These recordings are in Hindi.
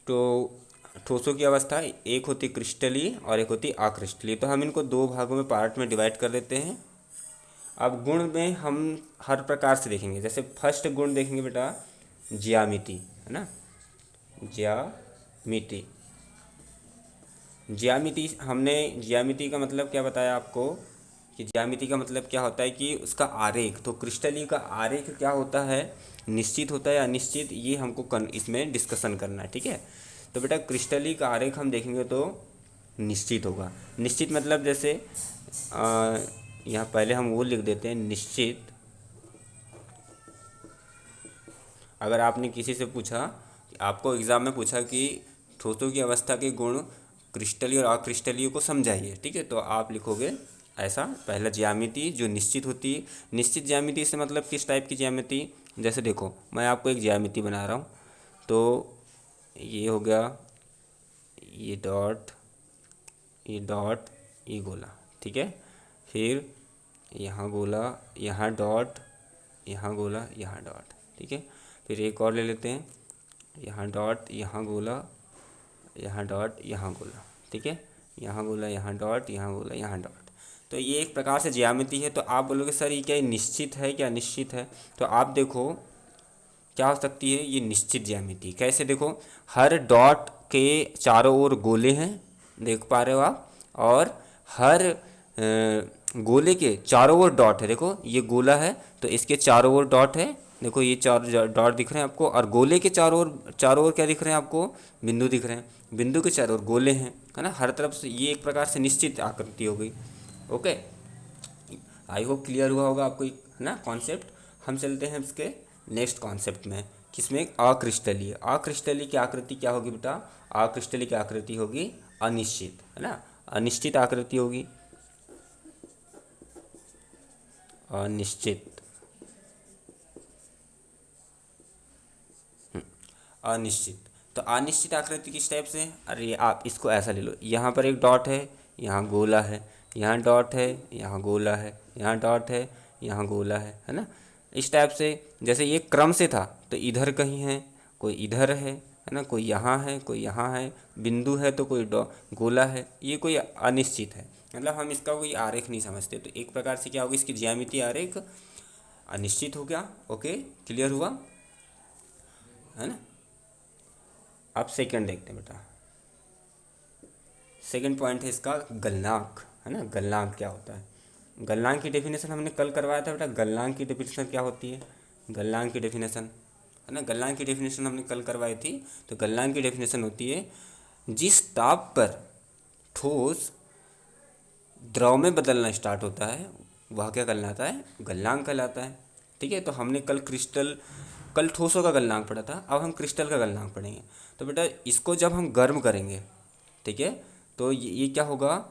तो ठोसों की अवस्था एक होती क्रिस्टलीय और एक होती अक्रिस्टलीय। तो हम इनको दो भागों में पार्ट में डिवाइड कर देते हैं। अब गुण में हम हर प्रकार से देखेंगे। जैसे फर्स्ट गुण देखेंगे बेटा ज्यामिति, है ना, ज्यामिति। ज्यामिति हमने ज्यामिति का मतलब क्या बताया आपको कि ज्यामिति का मतलब क्या होता है कि उसका आरेख। तो क्रिस्टलीय का आरेख क्या होता है, निश्चित होता है या अनिश्चित, ये हमको इसमें डिस्कशन करना है। ठीक है, तो बेटा क्रिस्टलीय का आरेख हम देखेंगे तो निश्चित होगा। निश्चित मतलब जैसे यहाँ पहले हम वो लिख देते हैं निश्चित। अगर आपने किसी से पूछा, आपको एग्ज़ाम में पूछा कि ठोसों की अवस्था के गुण क्रिस्टलीय और अक्रिस्टलीय को समझाइए, ठीक है, तो आप लिखोगे ऐसा। पहला ज्यामिति जो निश्चित होती है। निश्चित ज्यामिति से मतलब किस टाइप की ज्यामिति, जैसे देखो मैं आपको एक ज्यामिति बना रहा हूँ, तो ये हो गया, ये डॉट, ये डॉट, ये गोला, ठीक है। फिर यहाँ गोला, यहाँ डॉट, यहाँ गोला, यहाँ डॉट, ठीक है। फिर एक और ले लेते हैं, यहाँ डॉट, यहाँ गोला, यहाँ डॉट, यहाँ गोला, ठीक है। यहाँ गोला, यहाँ डॉट, यहाँ गोला, यहाँ डॉट। तो ये एक प्रकार से ज्यामिति है। तो आप बोलोगे सर ये क्या निश्चित है क्या निश्चित है, तो आप देखो क्या हो सकती है ये निश्चित ज्यामिति। कैसे, देखो हर डॉट के चारों ओर गोले हैं, देख पा रहे हो आप, और हर गोले के चारों ओर डॉट है। देखो ये गोला है तो इसके चारों ओर डॉट है, देखो ये चार डॉट दिख रहे हैं आपको, और गोले के चारों ओर क्या दिख रहे हैं आपको, बिंदु दिख रहे हैं। बिंदु के चारों ओर गोले हैं, है ना, हर तरफ से। ये एक प्रकार से निश्चित आकृति हो गई। ओके, आई होप क्लियर हुआ होगा आपको, है ना, कॉन्सेप्ट। हम चलते हैं इसके नेक्स्ट कॉन्सेप्ट में, किसमें, अक्रिस्टलीय। अक्रिस्टलीय की आकृति क्या होगी बेटा, अक्रिस्टलीय की आकृति होगी अनिश्चित, है ना, अनिश्चित आकृति होगी, अनिश्चित, अनिश्चित। तो अनिश्चित आकृति किस टाइप से, अरे आप इसको ऐसा ले लो, यहाँ पर एक डॉट है, यहाँ गोला है, यहाँ डॉट है, यहाँ गोला है, यहाँ डॉट है, यहाँ गोला है ना। इस टाइप से, जैसे ये क्रम से था तो इधर कहीं है, कोई इधर है ना, कोई यहाँ है, कोई यहाँ है, बिंदु है तो कोई गोला है। ये कोई अनिश्चित है, मतलब हम इसका कोई आरेख नहीं समझते। तो एक प्रकार से क्या होगी, इसकी ज्यामिति आरेख अनिश्चित हो गया। ओके, क्लियर हुआ, है ना। अब सेकंड देखते हैं बेटा, सेकंड पॉइंट है इसका गलनांक, है ना। गलनांक क्या होता है, गलनांक की डेफिनेशन हमने कल करवाया था बेटा। गलनांक की डेफिनेशन क्या होती है, गलनांक की डेफिनेशन, है ना, गलनांक की डेफिनेशन हमने कल करवाई थी। तो गलनांक की डेफिनेशन होती है जिस ताप पर ठोस द्रव में बदलना स्टार्ट होता है वह क्या कहलाता है, गलनांक कहलाता है। ठीक है, तो हमने कल ठोसों का गलनांक पढ़ा था, अब हम क्रिस्टल का गलनांक पढ़ेंगे। तो बेटा इसको जब हम गर्म करेंगे, ठीक है, तो ये क्या होगा,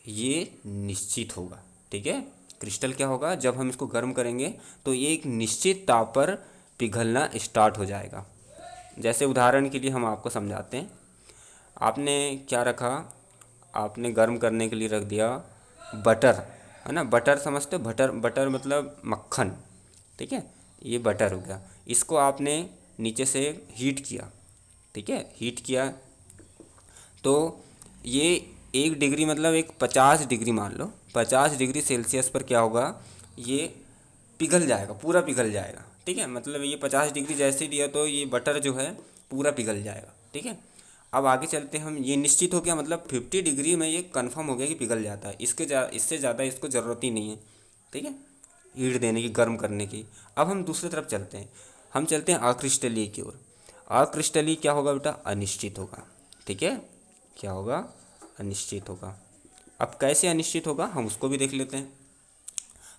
ये निश्चित होगा। ठीक है, क्रिस्टल क्या होगा, जब हम इसको गर्म करेंगे तो ये एक निश्चित ताप पर पिघलना स्टार्ट हो जाएगा। जैसे उदाहरण के लिए हम आपको समझाते हैं। आपने क्या रखा, आपने गर्म करने के लिए रख दिया बटर, है ना। बटर समझते हो, बटर, बटर मतलब मक्खन, ठीक है, ये बटर हो गया। इसको आपने नीचे से हीट किया, ठीक है, हीट किया, तो ये 1 डिग्री मतलब एक 50 डिग्री मान लो, 50 डिग्री सेल्सियस पर क्या होगा, ये पिघल जाएगा, पूरा पिघल जाएगा। ठीक है, मतलब ये 50 डिग्री जैसे दिया तो ये बटर जो है पूरा पिघल जाएगा। ठीक है, अब आगे चलते हैं हम। ये निश्चित हो गया, मतलब 50 डिग्री में ये कंफर्म हो गया कि पिघल जाता है। इससे ज़्यादा इसको ज़रूरत ही नहीं है। ठीक है, हीट देने की, गर्म करने की। अब हम दूसरी तरफ चलते हैं, हम चलते हैं अक्रिस्टलीय की ओर। अक्रिस्टलीय क्या होगा बेटा, अनिश्चित होगा। ठीक है, क्या होगा, अनिश्चित होगा। अब कैसे अनिश्चित होगा हम उसको भी देख लेते हैं।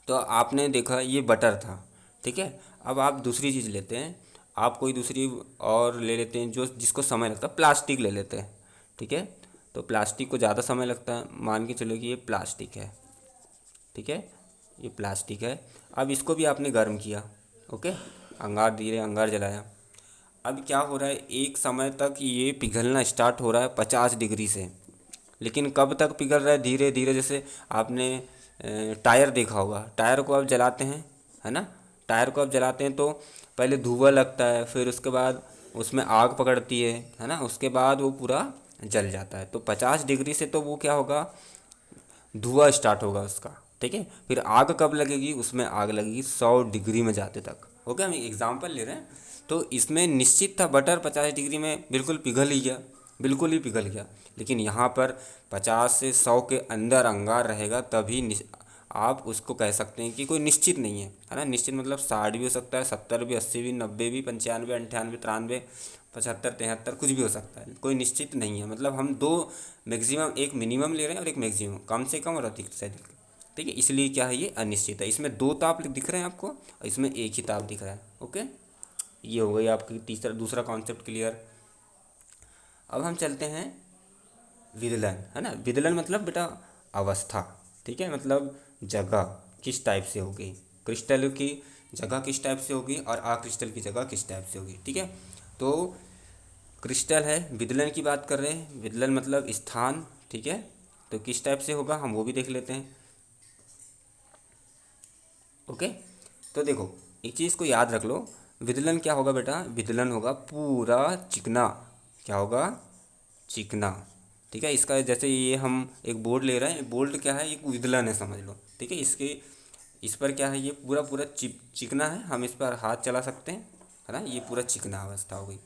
तो आपने देखा ये बटर था, ठीक है, अब आप दूसरी चीज़ लेते हैं, आप कोई दूसरी और ले लेते हैं जो जिसको समय लगता है, प्लास्टिक ले लेते हैं। ठीक है, तो प्लास्टिक को ज़्यादा समय लगता है, मान के चलो कि ये प्लास्टिक है। ठीक है, ये प्लास्टिक है। अब इसको भी आपने गर्म किया, ओके, अंगार धीरे अंगार जलाया। अब क्या हो रहा है, एक समय तक ये पिघलना स्टार्ट हो रहा है 50 डिग्री से। लेकिन कब तक पिघल रहा है, धीरे धीरे। जैसे आपने टायर देखा होगा, टायर को आप जलाते हैं, है ना, टायर को आप जलाते हैं तो पहले धुआं लगता है, फिर उसके बाद उसमें आग पकड़ती है ना, उसके बाद वो पूरा जल जाता है। तो 50 डिग्री से तो वो क्या होगा, धुआं स्टार्ट होगा उसका, ठीक है। फिर आग कब लगेगी, उसमें आग लगेगी 100 डिग्री में जाते तक। ओके, हम एग्जांपल ले रहे हैं। तो इसमें निश्चित था बटर 50 डिग्री में बिल्कुल पिघल ही गया, बिल्कुल ही पिघल गया। लेकिन यहाँ पर 50 से 100 के अंदर अंगार रहेगा, तभी आप उसको कह सकते हैं कि कोई निश्चित नहीं है ना। निश्चित मतलब 60 भी हो सकता है, 70 भी, 80 भी, 90 भी, 95, 98, 93, 75, 73, कुछ भी हो सकता है, कोई निश्चित नहीं है। मतलब हम दो मैक्सिमम, एक मिनिमम ले रहे हैं और एक मैक्सिमम, कम से कम और अधिक से अधिक, ठीक है। इसलिए क्या है, ये अनिश्चित है। इसमें दो ताप दिख रहे हैं आपको और इसमें एक ही ताप दिख रहा है। ओके, ये हो गई आपकी दूसरा कॉन्सेप्ट क्लियर। अब हम चलते हैं विदलन, है ना। विदलन मतलब बेटा अवस्था, ठीक है, मतलब जगह किस टाइप से होगी, क्रिस्टल की जगह किस टाइप से होगी और अक्रिस्टल की जगह किस टाइप से होगी, ठीक है। तो क्रिस्टल है, विदलन की बात कर रहे हैं। विदलन मतलब स्थान, ठीक है। तो किस टाइप से होगा हम वो भी देख लेते हैं। ओके, तो देखो एक चीज़ को याद रख लो, विदलन क्या होगा बेटा, विदलन होगा पूरा चिकना, क्या होगा, चिकना, ठीक है। इसका जैसे ये हम एक बोर्ड ले रहे हैं, बोर्ड क्या है, एक विदलन है समझ लो, ठीक है। इस पर क्या है, ये पूरा पूरा चिकना है, हम इस पर हाथ चला सकते हैं, है ना। ये पूरा चिकना अवस्था हो गई।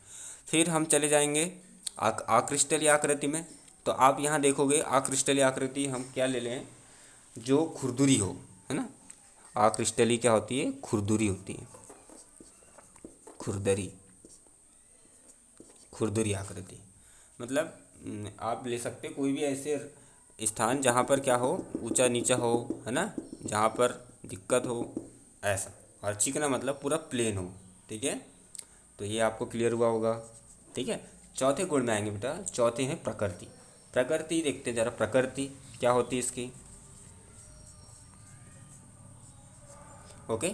फिर हम चले जाएंगे आक्रिस्टलीय आकृति में। तो आप यहाँ देखोगे आक्रिस्टलीय आकृति हम क्या ले लें, जो खुरदुरी हो, है ना। आक्रिस्टलीय क्या होती है, खुरदुरी होती है, खुरदरी, खुरदुरी आकृति। मतलब आप ले सकते कोई भी ऐसे स्थान जहाँ पर क्या हो, ऊंचा नीचा हो, है ना, जहाँ पर दिक्कत हो ऐसा। और चिकना मतलब पूरा प्लेन हो, ठीक है। तो ये आपको क्लियर हुआ होगा, ठीक है। चौथे गुण में आएंगे बेटा, चौथे हैं प्रकृति। प्रकृति देखते हैं जरा, प्रकृति क्या होती है इसकी। ओके,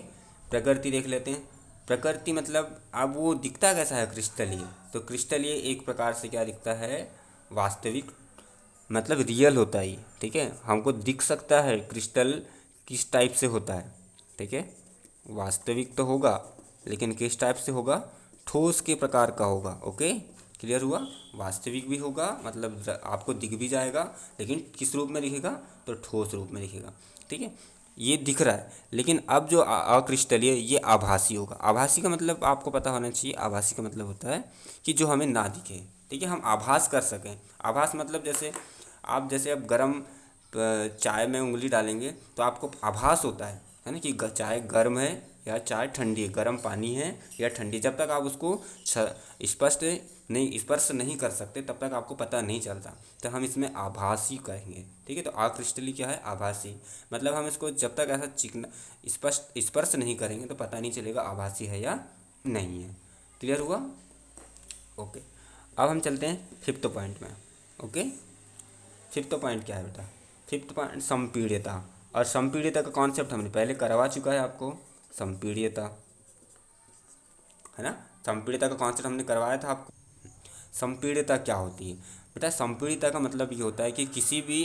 प्रकृति देख लेते हैं। प्रकृति मतलब अब वो दिखता कैसा है, क्रिस्टलीय। तो क्रिस्टलीय एक प्रकार से क्या दिखता है, वास्तविक, मतलब रियल होता है ये, ठीक है। हमको दिख सकता है क्रिस्टल किस टाइप से होता है, ठीक है। वास्तविक तो होगा, लेकिन किस टाइप से होगा, ठोस के प्रकार का होगा। ओके, क्लियर हुआ। वास्तविक भी होगा, मतलब आपको दिख भी जाएगा, लेकिन किस रूप में दिखेगा, तो ठोस रूप में दिखेगा, ठीक है। ये दिख रहा है, लेकिन अब जो अक्रिस्टलीय, ये आभासी होगा। आभासी का मतलब आपको पता होना चाहिए, आभासी का मतलब होता है कि जो हमें ना दिखे, ठीक है, हम आभास कर सकें। आभास मतलब जैसे अब गर्म चाय में उंगली डालेंगे तो आपको आभास होता है ना, कि चाय गर्म है या चाय ठंडी है, गर्म पानी है या ठंडी। जब तक आप उसको स्पर्श नहीं कर सकते, तब तक आपको पता नहीं चलता। तो हम इसमें आभासी कहेंगे, ठीक है। तो आक्रिस्टलीय क्या है, आभासी। मतलब हम इसको जब तक ऐसा चिकना स्पर्श नहीं करेंगे तो पता नहीं चलेगा आभासी है या नहीं है। क्लियर हुआ। ओके, अब हम चलते हैं फिफ्थ पॉइंट में। ओके, फिफ्थ पॉइंट क्या है बेटा, फिफ्थ पॉइंट संपीड्यता। और संपीड्यता का कॉन्सेप्ट हमने पहले करवा चुका है आपको, संपीड्यता, है ना। संपीड्यता का कॉन्सेप्ट हमने करवाया था आपको। संपीड्यता क्या होती है बेटा, संपीड्यता का मतलब ये होता है कि किसी भी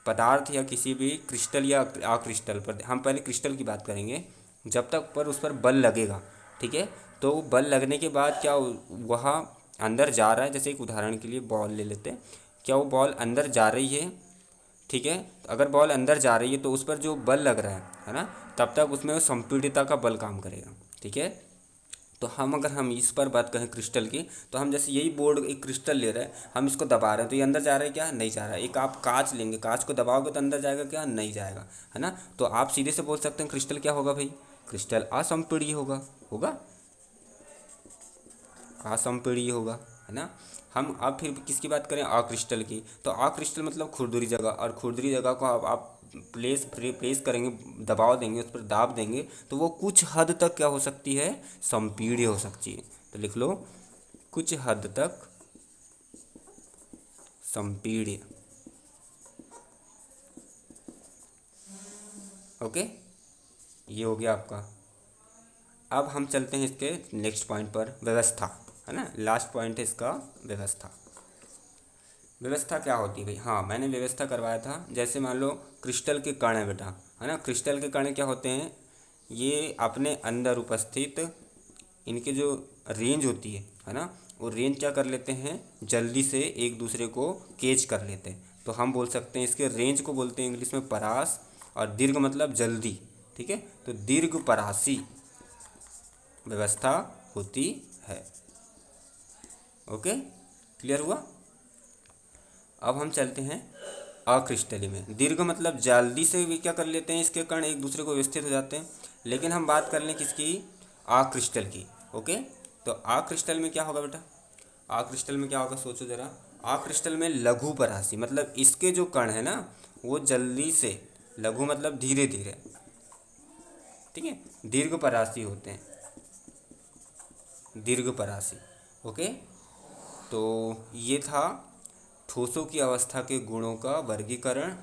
पदार्थ या किसी भी क्रिस्टल या अक्रिस्टल पर, हम पहले क्रिस्टल की बात करेंगे, जब तक पर उस पर बल लगेगा, ठीक है। तो बल लगने के बाद क्या वह अंदर जा रहा है, जैसे एक उदाहरण के लिए बॉल ले लेते हैं, क्या वो बॉल अंदर जा रही है, ठीक है। अगर बॉल अंदर जा रही है तो उस पर जो बल लग रहा है ना, तब तक उसमें वो संपीड्यता का बल काम करेगा, ठीक है। तो अगर हम इस पर बात करें क्रिस्टल की, तो हम जैसे यही बोर्ड एक क्रिस्टल ले रहे हैं, हम इसको दबा रहे हैं तो ये अंदर जा रहा है क्या, नहीं जा रहा है। एक आप कांच लेंगे, कांच को दबाओगे तो अंदर जाएगा क्या, नहीं जाएगा, है ना। तो आप सीधे से बोल सकते हैं क्रिस्टल क्या होगा भाई, क्रिस्टल असंपीड्य होगा, होगा असंपीड्य होगा, है ना। हम अब फिर किसकी बात करें, अक्रिस्टल की। तो अक्रिस्टल मतलब खुरदुरी जगह, और खुरदुरी जगह को आप प्लेस करेंगे, दबाव देंगे, उस पर दाब देंगे, तो वो कुछ हद तक क्या हो सकती है, संपीड्य हो सकती है। तो लिख लो, कुछ हद तक संपीड्य। ओके, ये हो गया आपका। अब हम चलते हैं इसके नेक्स्ट पॉइंट पर, व्यवस्था, है ना। लास्ट पॉइंट है इसका, व्यवस्था। व्यवस्था क्या होती है भाई, हाँ मैंने व्यवस्था करवाया था। जैसे मान लो क्रिस्टल के कण है बेटा, है ना। क्रिस्टल के कण क्या होते हैं, ये अपने अंदर उपस्थित, इनके जो रेंज होती है है ना, वो रेंज क्या कर लेते हैं, जल्दी से एक दूसरे को कैच कर लेते हैं। तो हम बोल सकते हैं इसके रेंज को बोलते हैं इंग्लिश में परास, और दीर्घ मतलब जल्दी। ठीक है, तो दीर्घ परासी व्यवस्था होती है। ओके, क्लियर हुआ। अब हम चलते हैं अक्रिस्टली में। दीर्घ मतलब जल्दी से भी क्या कर लेते हैं, इसके कण एक दूसरे को व्यवस्थित हो जाते हैं। लेकिन हम बात कर लें किसकी, अक्रिस्टल की। ओके, तो अक्रिस्टल में क्या होगा बेटा, अक्रिस्टल में क्या होगा, सोचो जरा। अक्रिस्टल में लघु परासी मतलब इसके जो कण है ना वो जल्दी से, लघु मतलब धीरे धीरे, ठीक है, दीर्घ परासी होते हैं, दीर्घ परासी। ओके, तो ये था ठोसों की अवस्था के गुणों का वर्गीकरण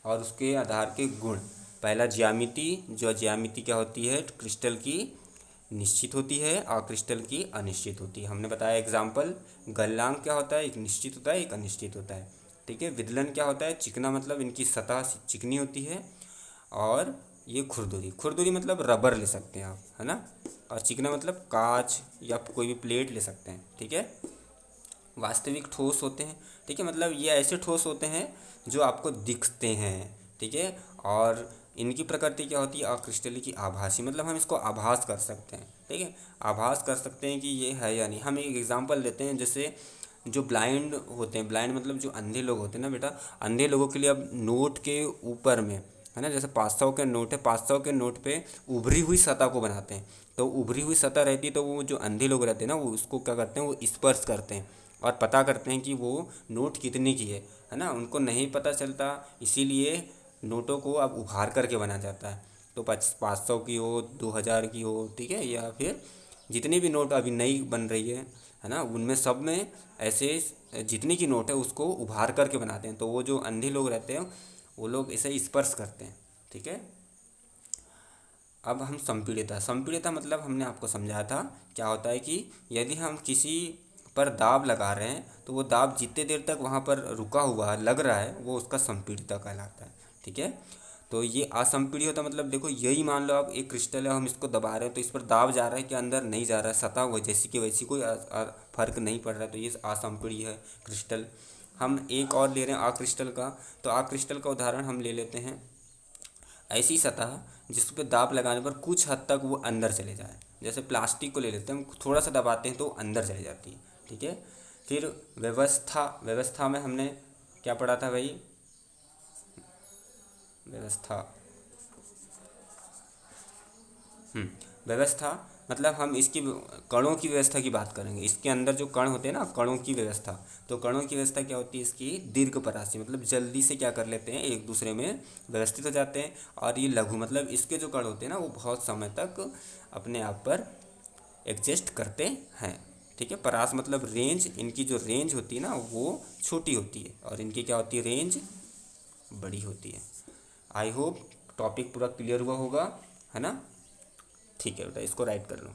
और उसके आधार के गुण। पहला ज्यामिति, जो ज्यामिति क्या होती है, क्रिस्टल की निश्चित होती है और क्रिस्टल की अनिश्चित होती है। हमने बताया एग्जाम्पल, गलनांक क्या होता है, एक निश्चित होता है एक अनिश्चित होता है। ठीक है, विदलन क्या होता है, चिकना मतलब इनकी सतह चिकनी होती है, और ये खुरदुरी, खुरदुरी मतलब रबर ले सकते हैं आप, है ना, और चिकना मतलब कांच या कोई भी प्लेट ले सकते हैं। ठीक है, वास्तविक ठोस होते हैं। ठीक है, मतलब ये ऐसे ठोस होते हैं जो आपको दिखते हैं। ठीक है, और इनकी प्रकृति क्या होती है, अक्रिस्टली की आभासी, मतलब हम इसको आभास कर सकते हैं। ठीक है, आभास कर सकते हैं कि ये है या नहीं। हम एक एग्जांपल देते हैं, जैसे जो ब्लाइंड होते हैं, ब्लाइंड मतलब जो अंधे लोग होते हैं ना बेटा, अंधे लोगों के लिए अब नोट के ऊपर में, है ना, जैसे 500 के नोट है, 500 के नोट पे उभरी हुई सतह को बनाते हैं। तो उभरी हुई सतह रहती है, तो वो जो अंधे लोग रहते हैं ना, वो उसको क्या करते हैं, वो स्पर्श करते हैं और पता करते हैं कि वो नोट कितने की है ना, उनको नहीं पता चलता, इसीलिए नोटों को अब उभार करके बना जाता है। तो 500 की हो, 2000 की हो, ठीक है, या फिर जितनी भी नोट अभी नई बन रही है ना, उनमें सब में ऐसे जितनी की नोट है उसको उभार करके बनाते हैं। तो वो जो अंधे लोग रहते हैं वो लोग इसे स्पर्श करते हैं। ठीक है, अब हम संपीड़िता, संपीड़िता मतलब हमने आपको समझाया था क्या होता है कि यदि हम किसी पर दाब लगा रहे हैं तो वो दाब जितने देर तक वहाँ पर रुका हुआ लग रहा है वो उसका संपीड़िता कहलाता है। ठीक है, तो ये असंपीड़ित होता मतलब देखो, यही मान लो आप एक क्रिस्टल है, हम इसको दबा रहे हैं तो इस पर दाब जा रहा है कि अंदर नहीं जा रहा है, सतह वो जैसी की वैसी, कोई फर्क नहीं पड़ रहा है, तो ये असंपीड़ित है क्रिस्टल। हम एक और ले रहे हैं अक्रिस्टल का, तो अक्रिस्टल का उदाहरण हम ले लेते हैं ऐसी सतह जिस पे दाब लगाने पर कुछ हद तक वो अंदर चले जाए। जैसे प्लास्टिक को ले लेते हैं, हम थोड़ा सा दबाते हैं तो अंदर चली जाती है। ठीक है, फिर व्यवस्था, व्यवस्था में हमने क्या पढ़ा था भाई, व्यवस्था, व्यवस्था मतलब हम इसकी कणों की व्यवस्था की बात करेंगे। इसके अंदर जो कण होते हैं ना, कणों की व्यवस्था, तो कणों की व्यवस्था क्या होती है, इसकी दीर्घ परासी मतलब जल्दी से क्या कर लेते हैं, एक दूसरे में व्यवस्थित हो जाते हैं। और ये लघु मतलब इसके जो कण होते हैं ना वो बहुत समय तक अपने आप पर एडजस्ट करते हैं। ठीक है, परास मतलब रेंज, इनकी जो रेंज होती है ना वो छोटी होती है और इनकी क्या होती है, रेंज बड़ी होती है। आई होप टॉपिक पूरा क्लियर हुआ होगा, है ना। ठीक है बेटा, इसको राइट कर लो।